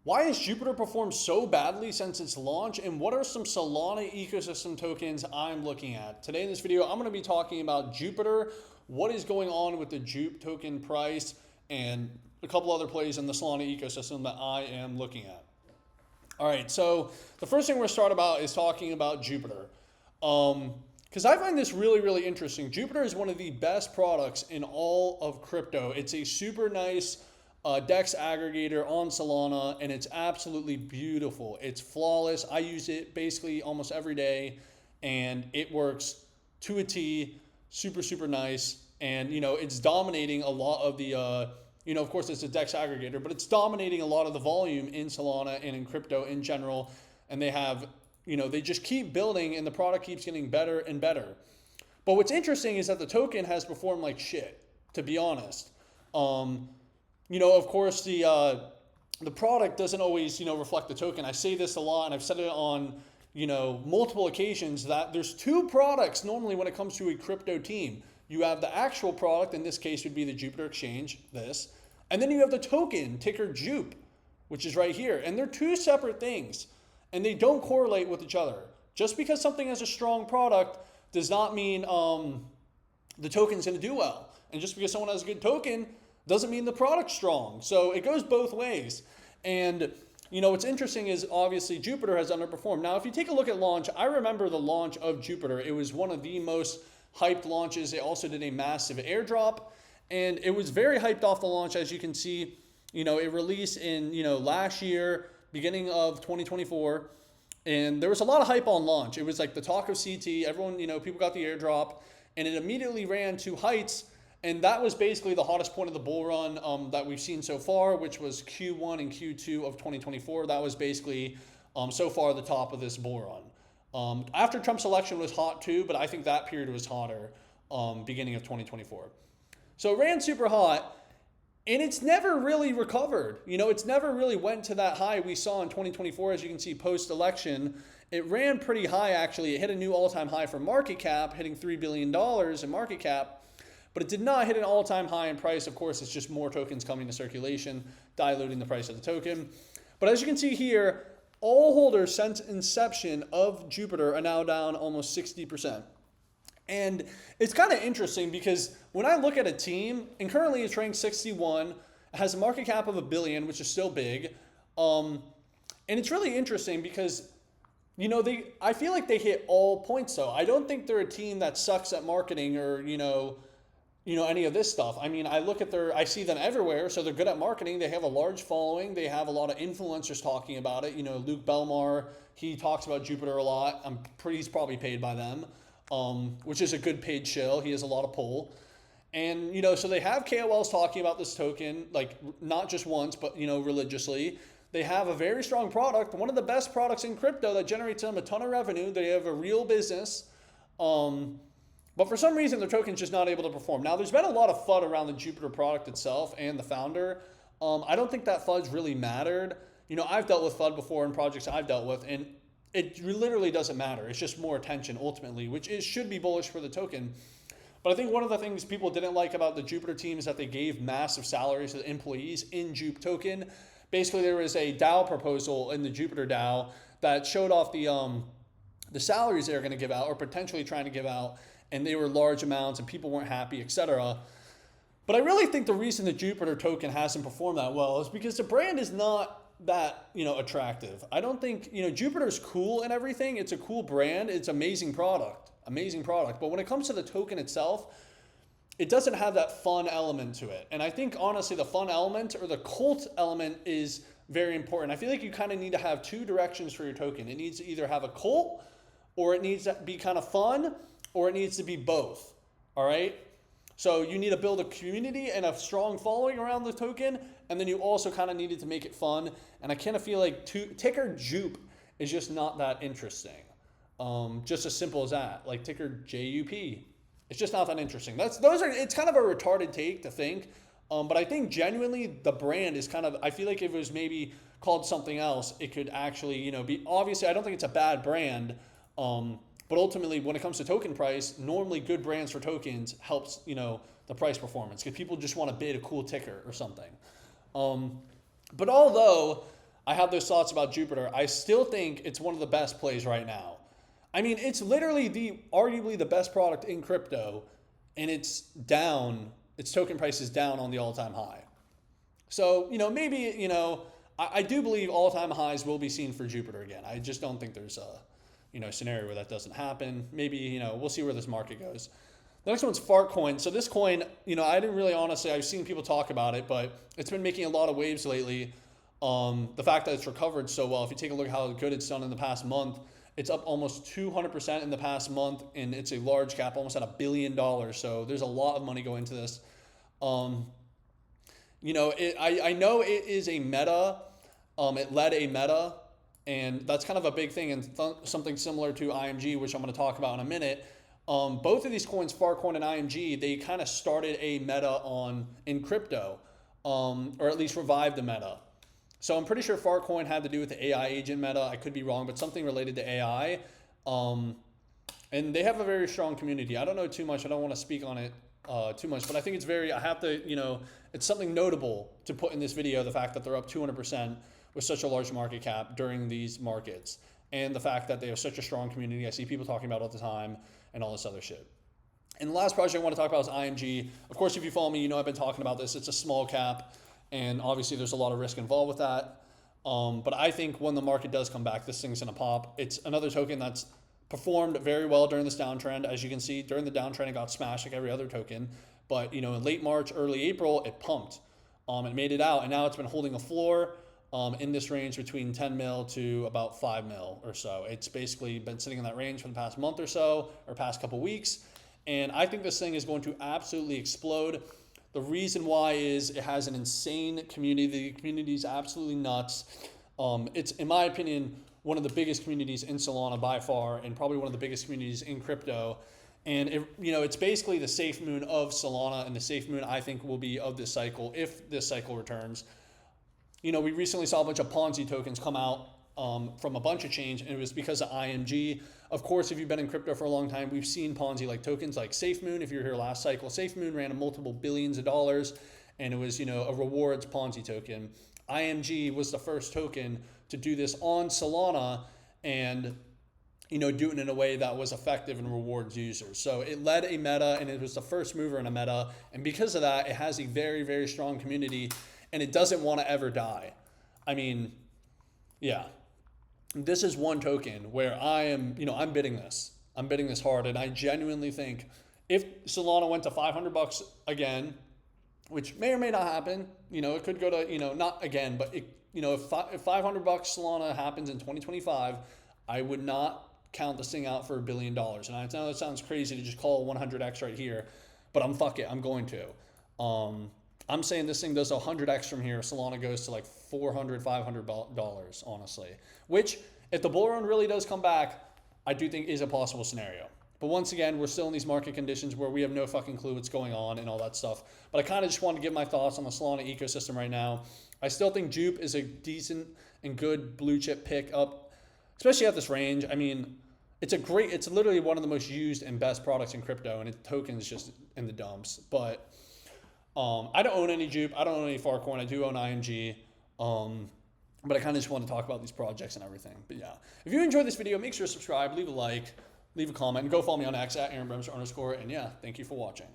Why has Jupiter performed so badly since its launch, and what are some Solana ecosystem tokens I'm looking at? Today in this video, I'm going to be talking about Jupiter, what is going on with the Jupe token price, and a couple other plays in the Solana ecosystem that I am looking at. All right, so the first thing we're going to start about is talking about Jupiter. Because I find this really, really interesting. Jupiter is one of the best products in all of crypto. It's a super nice DEX aggregator on Solana, and it's absolutely beautiful. It's flawless. I use it basically almost every day, and it works to a T, super, super nice. And, it's dominating a lot of the, of course, it's a DEX aggregator, but it's dominating a lot of the volume in Solana and in crypto in general. And they have, they just keep building, and the product keeps getting better and better. But what's interesting is that the token has performed like shit, to be honest. Of course, the product doesn't always, reflect the token. I say this a lot, and I've said it on, multiple occasions, that there's two products normally when it comes to a crypto team. You have the actual product, in this case would be the Jupiter Exchange, this, and then you have the token, ticker Jupe, which is right here. And they're two separate things, and they don't correlate with each other. Just because something has a strong product does not mean the token's going to do well. And just because someone has a good token doesn't mean the product's strong. So it goes both ways. And, what's interesting is obviously Jupiter has underperformed. Now, if you take a look at launch, I remember the launch of Jupiter. It was one of the most hyped launches. They also did a massive airdrop, and it was very hyped off the launch. As you can see, it released in, last year, beginning of 2024. And there was a lot of hype on launch. It was like the talk of CT. Everyone, people got the airdrop, and it immediately ran to heights. And that was basically the hottest point of the bull run that we've seen so far, which was Q1 and Q2 of 2024. That was basically so far the top of this bull run. After Trump's election was hot too, but I think that period was hotter beginning of 2024. So it ran super hot, and it's never really recovered. It's never really went to that high we saw in 2024. As you can see, post-election, it ran pretty high actually. It hit a new all-time high for market cap, hitting $3 billion in market cap. But it did not hit an all-time high in price. Of course, it's just more tokens coming to circulation, diluting the price of the token. But as you can see here, all holders since inception of Jupiter are now down almost 60%. And it's kind of interesting because when I look at a team, and currently it's ranked 61, it has a market cap of $1 billion, which is still big. And it's really interesting because, I feel like they hit all points though. I don't think they're a team that sucks at marketing or, any of this stuff. I mean, I see them everywhere, so they're good at marketing. They have a large following. They have a lot of influencers talking about it. Luke Belmar, he talks about Jupiter a lot. He's probably paid by them, which is a good paid shill. He has a lot of pull. And, so they have KOLs talking about this token, like not just once, but, religiously. They have a very strong product, one of the best products in crypto that generates them a ton of revenue. They have a real business. But for some reason, their token's just not able to perform. Now, there's been a lot of FUD around the Jupiter product itself and the founder. I don't think that FUD's really mattered. I've dealt with FUD before in projects I've dealt with, and it literally doesn't matter. It's just more attention, ultimately, which should be bullish for the token. But I think one of the things people didn't like about the Jupiter team is that they gave massive salaries to the employees in Jupe token. Basically, there was a DAO proposal in the Jupiter DAO that showed off the salaries they were going to give out or potentially trying to give out, and they were large amounts and people weren't happy, etc. But I really think the reason the Jupiter token hasn't performed that well is because the brand is not that, attractive. I don't think, Jupiter's cool and everything. It's a cool brand. It's amazing product. But when it comes to the token itself, it doesn't have that fun element to it. And I think, honestly, the fun element or the cult element is very important. I feel like you kind of need to have two directions for your token. It needs to either have a cult, or it needs to be kind of fun, or it needs to be both, all right? So you need to build a community and a strong following around the token, and then you also kind of needed to make it fun. And I kind of feel like ticker Jupe is just not that interesting. Just as simple as that, like ticker JUP. It's just not that interesting. It's kind of a retarded take to think, but I think genuinely the brand is kind of, I feel like if it was maybe called something else, it could actually, be, obviously I don't think it's a bad brand, but ultimately, when it comes to token price, normally good brands for tokens helps, the price performance because people just want to bid a cool ticker or something. But although I have those thoughts about Jupiter. I still think it's one of the best plays right now. I mean, it's literally arguably the best product in crypto, and it's down. Its token price is down on the all-time high. So, maybe, I do believe all-time highs will be seen for Jupiter again. I just don't think there's a, scenario where that doesn't happen. Maybe, we'll see where this market goes. The next one's Fart Coin. So this coin, I didn't really honestly, I've seen people talk about it, but it's been making a lot of waves lately. The fact that it's recovered so well, if you take a look at how good it's done in the past month, it's up almost 200% in the past month, and it's a large cap, almost at $1 billion. So there's a lot of money going into this. I know it is a meta. It led a meta, and that's kind of a big thing, and something similar to IMG, which I'm going to talk about in a minute. Both of these coins, Farcoin and IMG, they kind of started a meta in crypto, or at least revived the meta. So I'm pretty sure Farcoin had to do with the AI agent meta. I could be wrong, but something related to AI. And they have a very strong community. I don't know too much. I don't want to speak on it too much, but I think it's I have to, it's something notable to put in this video, the fact that they're up 200% with such a large market cap during these markets, and the fact that they have such a strong community. I see people talking about it all the time and all this other shit. And the last project I want to talk about is IMG. Of course, if you follow me, I've been talking about this. It's a small cap, and obviously there's a lot of risk involved with that. But I think when the market does come back, this thing's going to pop. It's another token that's performed very well during this downtrend. As you can see, during the downtrend, it got smashed like every other token. But, in late March, early April, it pumped. It made it out, and now it's been holding a floor in this range between 10 mil to about 5 mil or so. It's basically been sitting in that range for the past month or so, or past couple weeks. And I think this thing is going to absolutely explode. The reason why is it has an insane community. The community is absolutely nuts. It's, in my opinion, one of the biggest communities in Solana by far, and probably one of the biggest communities in crypto. And it's basically the safe moon of Solana, and the safe moon I think will be of this cycle if this cycle returns. We recently saw a bunch of Ponzi tokens come out from a bunch of change, and it was because of IMG. Of course, if you've been in crypto for a long time, we've seen Ponzi like tokens like SafeMoon. If you were here last cycle, SafeMoon ran multiple billions of dollars, and it was a rewards Ponzi token. IMG was the first token to do this on Solana, and do it in a way that was effective and rewards users. So it led a meta, and it was the first mover in a meta, and because of that, it has a very, very strong community, and it doesn't want to ever die. I mean, yeah. This is one token where I am, I'm bidding this. I'm bidding this hard, and I genuinely think if Solana went to $500 again, which may or may not happen, it could go to, not again, but if $500 Solana happens in 2025, I would not count this thing out for $1 billion. And I know that sounds crazy to just call 100x right here, but I'm going to. I'm saying this thing does 100x from here. Solana goes to like $400, $500, honestly. Which, if the bull run really does come back, I do think is a possible scenario. But once again, we're still in these market conditions where we have no fucking clue what's going on and all that stuff. But I kind of just want to give my thoughts on the Solana ecosystem right now. I still think Jupe is a decent and good blue chip pick up, especially at this range. I mean, it's literally one of the most used and best products in crypto, and its token's just in the dumps. But I don't own any Jupe. I don't own any Farcoin. I do own IMG. But I kind of just want to talk about these projects and everything. But yeah, if you enjoyed this video, make sure to subscribe, leave a like, leave a comment, and go follow me on X at @AaronBremser_. And yeah, thank you for watching.